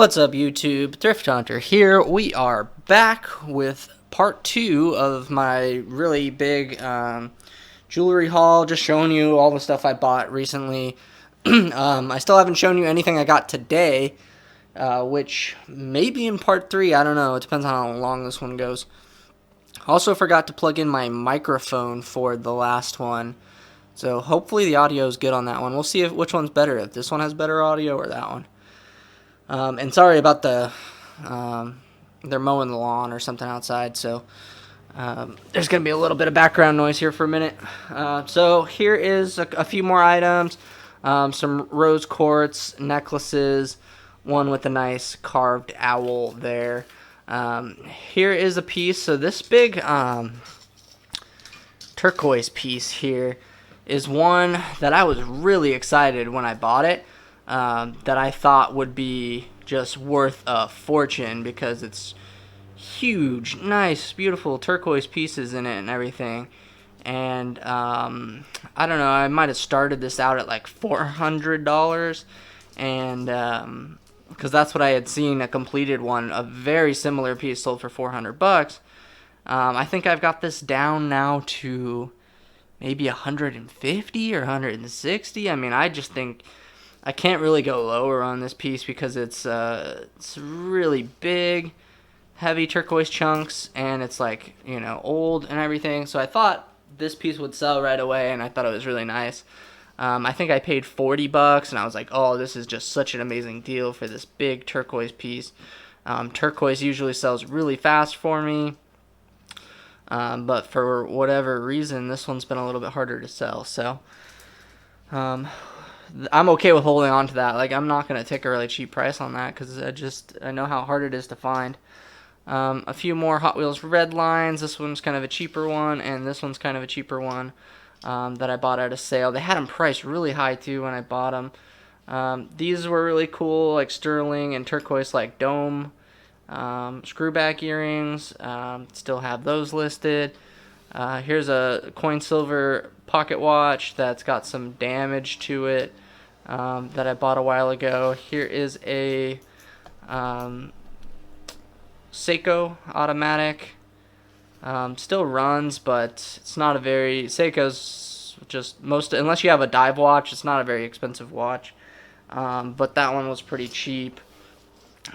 What's up, YouTube? Thrift Hunter here. We are back with part 2 of my really big jewelry haul, just showing you all the stuff I bought recently. I still haven't shown you anything I got today, which may be in part 3. I don't know. It depends on how long this one goes. Also forgot to plug in my microphone for the last one, so hopefully the audio is good on that one. We'll see which one's better, if this one has better audio or that one. And sorry about they're mowing the lawn or something outside, so there's going to be a little bit of background noise here for a minute. So here is a few more items, some rose quartz necklaces, one with a nice carved owl there. Here is a piece, so this big turquoise piece here is one that I was really excited when I bought it. That I thought would be just worth a fortune because it's huge, nice, beautiful turquoise pieces in it and everything. And I don't know, I might have started this out at like $400, and because that's what I had seen, a completed one, a very similar piece sold for $400. I think I've got this down now to maybe 150 or 160. I mean, I just think I can't really go lower on this piece because it's really big, heavy turquoise chunks, and it's like, you know, old and everything. So I thought this piece would sell right away, and I thought it was really nice. I think I paid $40, and I was like, oh, this is just such an amazing deal for this big turquoise piece. Turquoise usually sells really fast for me, but for whatever reason, this one's been a little bit harder to sell. So I'm okay with holding on to that. Like, I'm not going to take a really cheap price on that because I know how hard it is to find. A few more Hot Wheels red lines. This one's kind of a cheaper one, and this one's kind of a cheaper one that I bought at a sale. They had them priced really high, too, when I bought them. These were really cool, like sterling and turquoise, like dome screwback earrings. Still have those listed. Here's a coin silver pocket watch that's got some damage to it that I bought a while ago. Here is a Seiko automatic. Still runs, but it's not a very... Seiko's just unless you have a dive watch, it's not a very expensive watch. But that one was pretty cheap.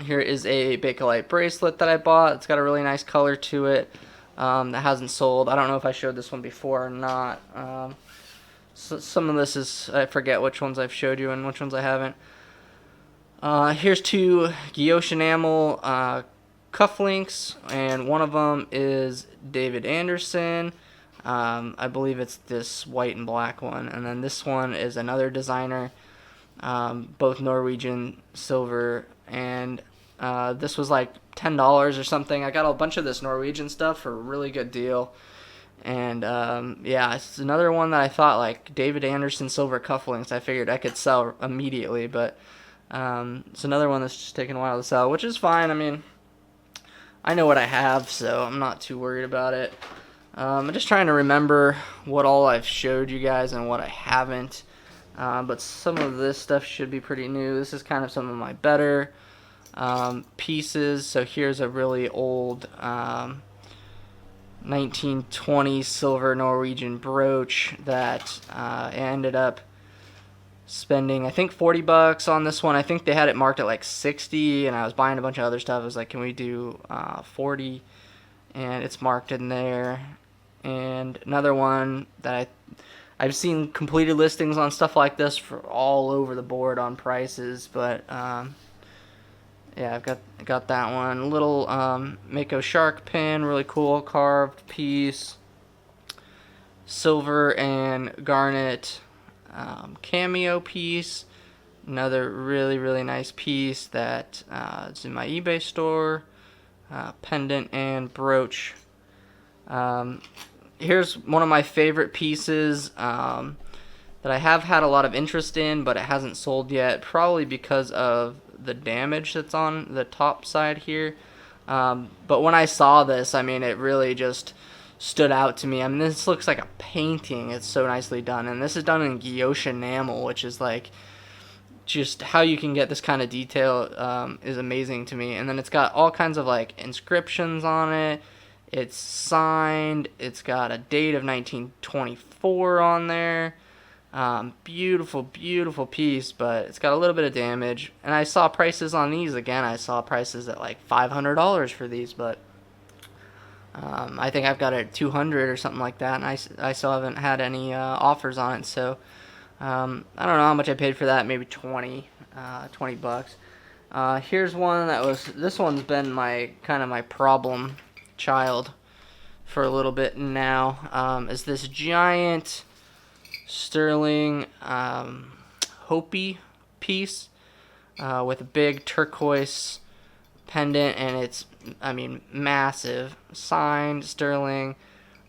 Here is a Bakelite bracelet that I bought. It's got a really nice color to it. That hasn't sold. I don't know if I showed this one before or not. So some of this is, I forget which ones I've showed you and which ones I haven't. Here's two guilloche enamel cufflinks, and one of them is David Anderson. I believe it's this white and black one, and then this one is another designer, both Norwegian silver, and this was like $10 or something. I got a bunch of this Norwegian stuff for a really good deal. And yeah, it's another one that I thought, like, David Anderson silver cufflinks, I figured I could sell immediately, but it's another one that's just taking a while to sell, which is fine. I mean, I know what I have, so I'm not too worried about it. I'm just trying to remember what all I've showed you guys and what I haven't. But some of this stuff should be pretty new. This is kind of some of my better pieces. So here's a really old 1920 silver Norwegian brooch that I ended up spending, I think, $40 on this one. I think they had it marked at like 60, and I was buying a bunch of other stuff. I was like, can we do 40? And it's marked in there. And another one that I've seen completed listings on stuff like this for all over the board on prices, but yeah, I've got that one. A little Mako shark pin, really cool carved piece. Silver and garnet cameo piece. Another really, really nice piece that is in my eBay store. Pendant and brooch. Here's one of my favorite pieces that I have had a lot of interest in, but it hasn't sold yet, probably because of the damage that's on the top side here. But when I saw this, I mean, it really just stood out to me. I mean, this looks like a painting. It's so nicely done, and this is done in guilloche enamel, which is like just how you can get this kind of detail is amazing to me. And then it's got all kinds of like inscriptions on it. It's signed. It's got a date of 1924 on there. Beautiful, beautiful piece, but it's got a little bit of damage. And I saw prices on these again. I saw prices at like $500 for these, but I think I've got it at 200 or something like that, and I still haven't had any offers on it. So I don't know how much I paid for that. Maybe 20 bucks. Here's one this one's been my kind of my problem child for a little bit now. Is this giant sterling Hopi piece with a big turquoise pendant, and it's, I mean, massive, signed sterling.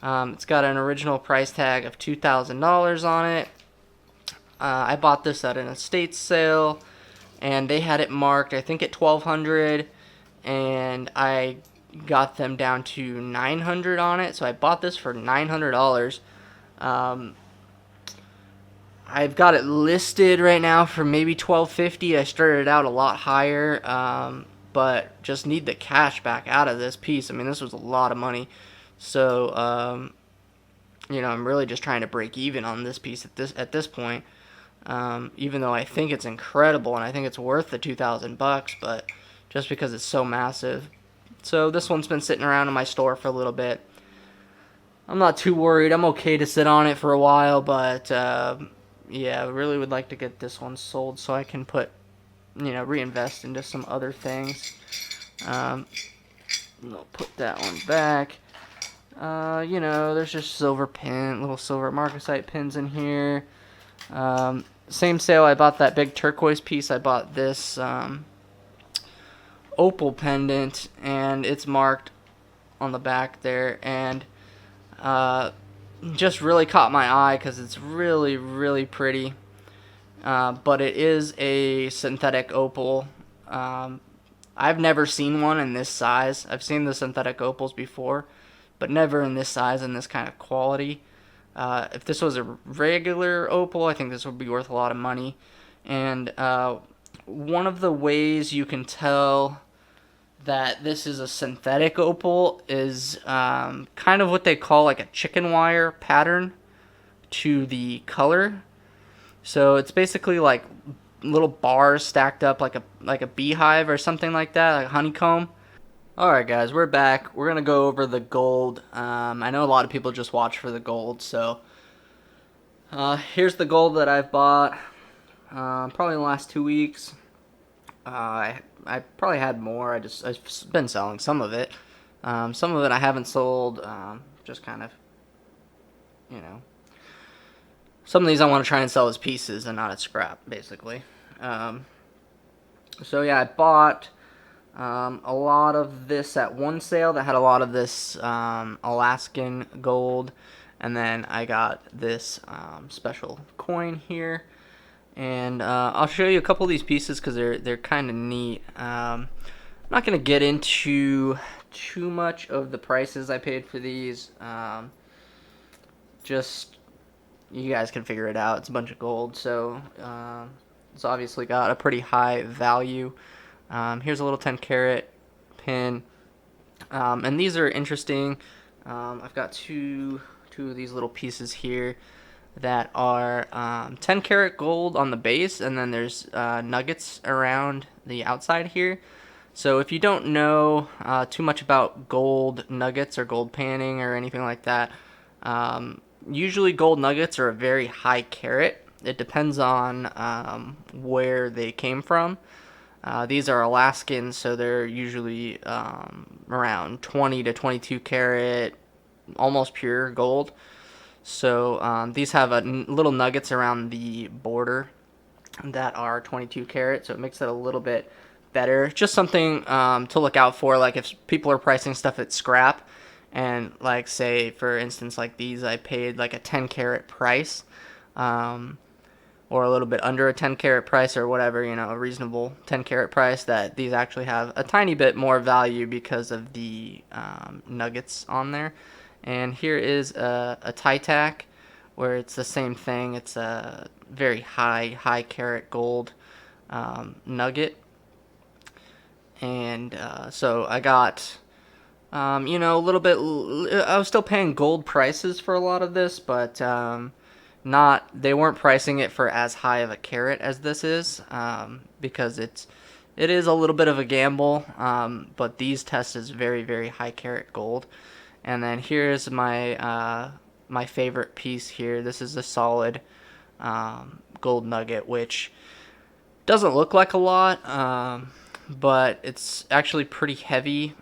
It's got an original price tag of $2,000 on it. I bought this at an estate sale, and they had it marked, I think, at $1,200, and I got them down to $900 on it. So I bought this for $900. I've got it listed right now for maybe $1,250. I started out a lot higher, but just need the cash back out of this piece. I mean, this was a lot of money. So, I'm really just trying to break even on this piece at this point. Even though I think it's incredible and I think it's worth the $2,000, but just because it's so massive. So this one's been sitting around in my store for a little bit. I'm not too worried. I'm okay to sit on it for a while, but yeah, I really would like to get this one sold so I can reinvest into some other things. I'll put that one back. There's just little silver marcasite pins in here. Same sale, I bought that big turquoise piece. I bought this Opal Pendant, and it's marked on the back there, and just really caught my eye because it's really, really pretty. But it is a synthetic opal. I've never seen one in this size. I've seen the synthetic opals before, but never in this size and this kind of quality. If this was a regular opal, I think this would be worth a lot of money. And one of the ways you can tell that this is a synthetic opal is kind of what they call like a chicken wire pattern to the color. So it's basically like little bars stacked up like a beehive or something like that, like a honeycomb. Alright guys, we're back. We're going to go over the gold. I know a lot of people just watch for the gold, so here's the gold that I've bought probably in the last 2 weeks. I probably had more. I've been selling some of it. Some of it I haven't sold, just kind of, some of these I want to try and sell as pieces and not as scrap, basically. So yeah, I bought a lot of this at one sale that had a lot of this Alaskan gold, and then I got this special coin here, and I'll show you a couple of these pieces because they're kind of neat. I'm not gonna get into too much of the prices I paid for these. Just you guys can figure it out. It's a bunch of gold, so it's obviously got a pretty high value. Here's a little 10 karat pin, and these are interesting. I've got two of these little pieces here that are 10 karat gold on the base, and then there's nuggets around the outside here. So if you don't know too much about gold nuggets or gold panning or anything like that, usually gold nuggets are a very high carat. It depends on where they came from. These are Alaskan, so they're usually around 20 to 22 karat, almost pure gold. So these have little nuggets around the border that are 22 karat, so it makes it a little bit better. Just something to look out for, like if people are pricing stuff at scrap, and like say for instance like these I paid like a 10 karat price, or a little bit under a 10 karat price or whatever, a reasonable 10 karat price, that these actually have a tiny bit more value because of the nuggets on there. And here is a tie tack where it's the same thing. It's a very high carat gold. Nugget. And so I got, a little bit. I was still paying gold prices for a lot of this, but not. They weren't pricing it for as high of a carat as this is, because it is a little bit of a gamble. But these test as very, very high carat gold. And then here's my favorite piece here. This is a solid gold nugget, which doesn't look like a lot, but it's actually pretty heavy,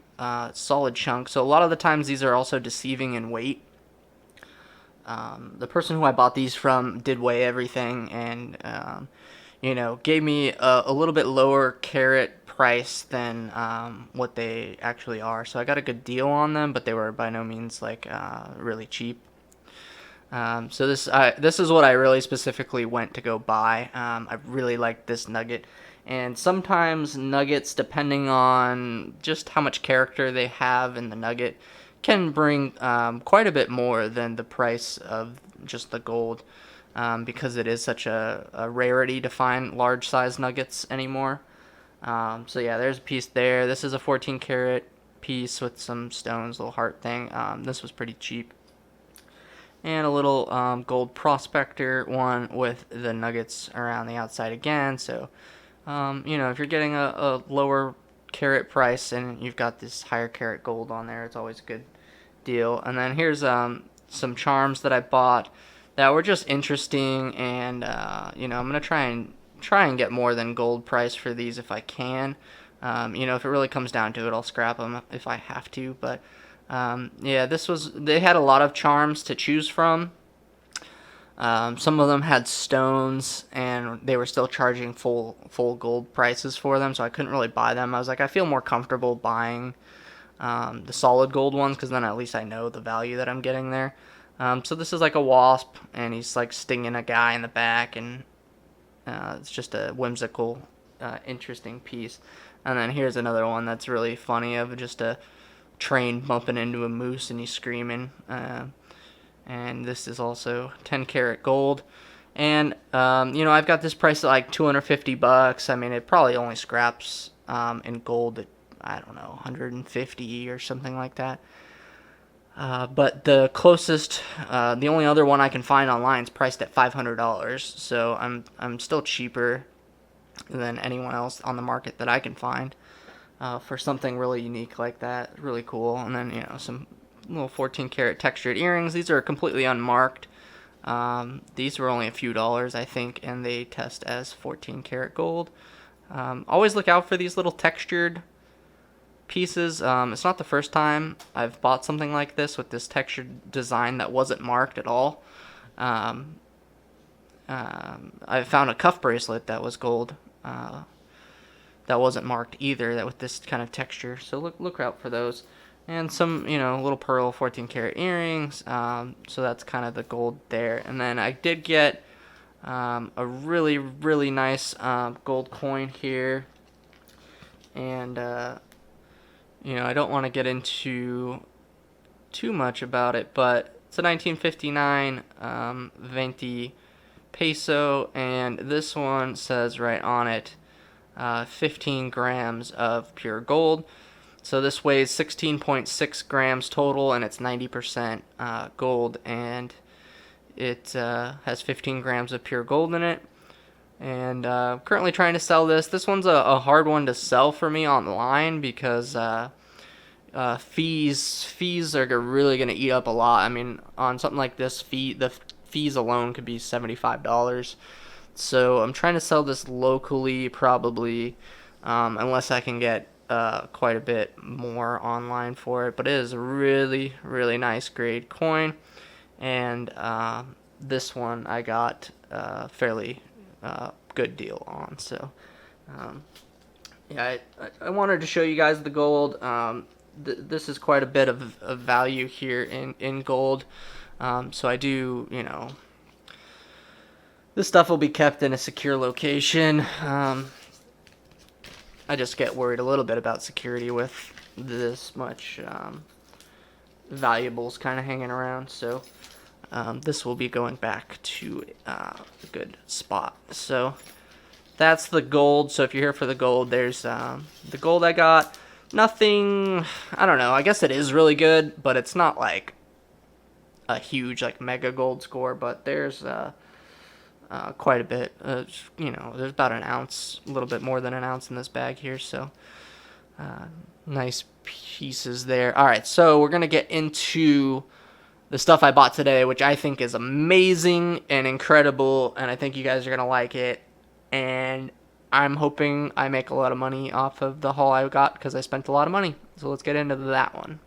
solid chunk. So a lot of the times these are also deceiving in weight. The person who I bought these from did weigh everything and, gave me a little bit lower carat price than what they actually are. So I got a good deal on them, but they were by no means like really cheap. So this is what I really specifically went to go buy. I really like this nugget. And sometimes nuggets, depending on just how much character they have in the nugget, can bring quite a bit more than the price of just the gold, because it is such a rarity to find large size nuggets anymore. So yeah, there's a piece there. This is a 14 karat piece with some stones, little heart thing. This was pretty cheap. And a little gold prospector one with the nuggets around the outside again. So, if you're getting a lower carat price and you've got this higher carat gold on there, it's always a good deal. And then here's some charms that I bought that were just interesting, and I'm gonna try and get more than gold price for these if I can. If it really comes down to it, I'll scrap them if I have to. But they had a lot of charms to choose from. Some of them had stones, and they were still charging full gold prices for them, so I couldn't really buy them. I was like, I feel more comfortable buying the solid gold ones, because then at least I know the value that I'm getting there. So this is like a wasp, and he's like stinging a guy in the back, and it's just a whimsical, interesting piece. And then here's another one that's really funny, of just a train bumping into a moose and he's screaming. And this is also 10 karat gold. And I've got this price at like $250. I mean, it probably only scraps in gold at, I don't know, 150 or something like that. But the closest, the only other one I can find online is priced at $500. So I'm still cheaper than anyone else on the market that I can find. For something really unique like that. Really cool. And then, some little 14 karat textured earrings. These are completely unmarked. These were only a few dollars, I think, and they test as 14 karat gold. Always look out for these little textured pieces. It's not the first time I've bought something like this with this textured design that wasn't marked at all. I found a cuff bracelet that was gold. That wasn't marked either, that with this kind of texture. So look out for those. And some, little pearl 14 karat earrings. So that's kind of the gold there. And then I did get a really, really nice gold coin here. And, I don't want to get into too much about it, but it's a 1959 Venti Peso. And this one says right on it, 15 grams of pure gold. So this weighs 16.6 grams total, and it's 90% gold, and it has 15 grams of pure gold in it. And currently trying to sell this. This one's a hard one to sell for me online, because fees are really going to eat up a lot. I mean, on something like this, the fees alone could be $75. So I'm trying to sell this locally, probably, unless I can get quite a bit more online for it. But it is a really, really nice grade coin. And this one I got a fairly good deal on. So, I wanted to show you guys the gold. This is quite a bit of value here in gold. So I do, this stuff will be kept in a secure location. I just get worried a little bit about security with this much valuables kind of hanging around. So this will be going back to a good spot. So That's the gold. So if you're here for the gold, there's the gold I got. Nothing, I don't know. I guess it is really good, but it's not like a huge like mega gold score. But there's quite a bit. There's about an ounce, a little bit more than an ounce in this bag here. So nice pieces there. All right, so we're gonna get into the stuff I bought today, which I think is amazing and incredible, and I think you guys are gonna like it. And I'm hoping I make a lot of money off of the haul I got because I spent a lot of money. So let's get into that one.